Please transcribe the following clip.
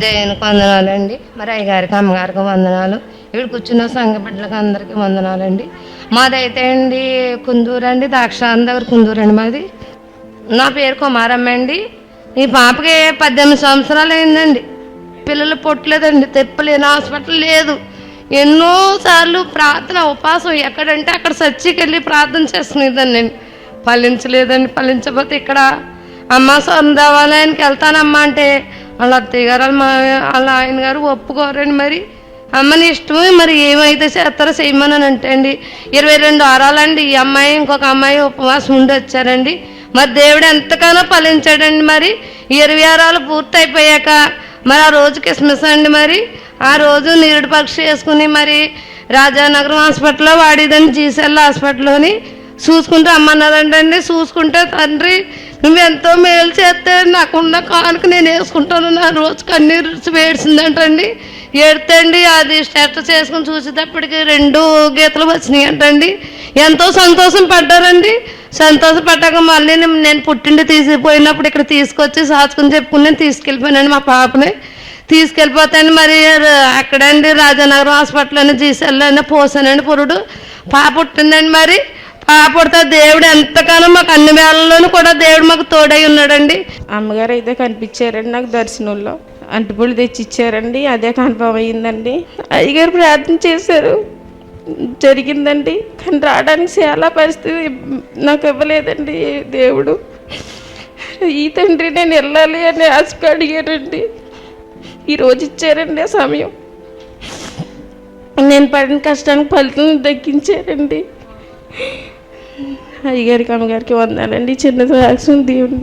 దేవునికి వందనాలండి. మరి అయ్యగారికి అమ్మగారికి వందనాలు. ఇక్కడ కూర్చున్న సంఘ బిడ్డలకు అందరికీ వందనాలండి. మాదైతే అండి కుందూరు అండి, ద్రాక్షారం దగ్గర కుందూరు అండి మాది. నా పేరు కుమారమ్మ అండి. ఈ పాపకి 18 సంవత్సరాలు అయిందండి. పిల్లలు పుట్టలేదండి, తెప్పలేని హాస్పిటల్ లేదు. ఎన్నోసార్లు ప్రార్థన ఉపవాసం ఎక్కడంటే అక్కడ చర్చికి వెళ్ళి ప్రార్థన చేసుకునేదాన్ని నేను. ఫలించలేదండి. ఫలించకపోతే ఇక్కడ అమ్మ సొంత దేవాలయానికి వెళ్తానమ్మా అంటే వాళ్ళ అత్తయ్య గారు వాళ్ళ ఆయన గారు ఒప్పుకోరండి. మరి అమ్మని ఇష్టమే, మరి ఏమైతే చేస్తారో చేయమని అంటే అండి 22 వారాలండి ఈ అమ్మాయి ఇంకొక అమ్మాయి ఉపవాసం ఉండి వచ్చారండి. మరి దేవుడు ఎంతగానో ఫలించాడండి. మరి 20 వారాలు పూర్తి అయిపోయాక మరి ఆ రోజు క్రిస్మస్ అండి. మరి ఆ రోజు నీరుడు పరీక్ష చేసుకుని మరి రాజానగరం హాస్పిటల్లో వాడేదండి, జీసెల్ హాస్పిటల్లోని చూసుకుంటూ అమ్మన్నదంటండి. చూసుకుంటే తండ్రి నువ్వు ఎంతో మేలు చేస్తే నాకున్న కానుక నేను వేసుకుంటాను. నా రోజు కన్నీరు వేడిసిందంటండి. ఏడుతండి అది స్టెట్ చేసుకుని చూసేటప్పటికి 2 గీతలు వచ్చినాయి అంటండి. ఎంతో సంతోషం పడ్డారండి. సంతోషపడ్డాక మళ్ళీ నేను పుట్టింటి తీసిపోయినప్పుడు ఇక్కడ తీసుకొచ్చి సాచుకుని చెప్పుకుని నేను తీసుకెళ్ళిపోయానండి. మా పాపని తీసుకెళ్ళిపోతాను. మరి అక్కడండి రాజానగరం హాస్పిటల్లోనే జీసెల్లోనే పోసానండి పురుడు. పాప పుట్టిందండి. మరి పాప పుడితే దేవుడు ఎంతగానో మాకు అన్ని వేళల్లోనూ కూడా దేవుడు మాకు తోడై ఉన్నాడండి. అమ్మగారు అయితే కనిపించారండి నాకు దర్శనంలో. అంటుపుళ్ళు తెచ్చి ఇచ్చారండి, అదే కన్ఫర్మ్ అయ్యిందండి. అయ్యగారు ప్రార్థన చేశారు, జరిగిందండి. కానీ రావడానికి చాలా పరిస్థితి నాకు ఇవ్వలేదండి దేవుడు. ఈ తండ్రి నేను వెళ్ళాలి అని ఆశగా అడిగారండి. ఈరోజు ఇచ్చారండి ఆ సమయం. నేను పడిన కష్టానికి ఫలితం దక్కించారండి. అయ్యగారికి అమ్మగారికి వందాలండి. చిన్న సాక్ష్యం దేవుని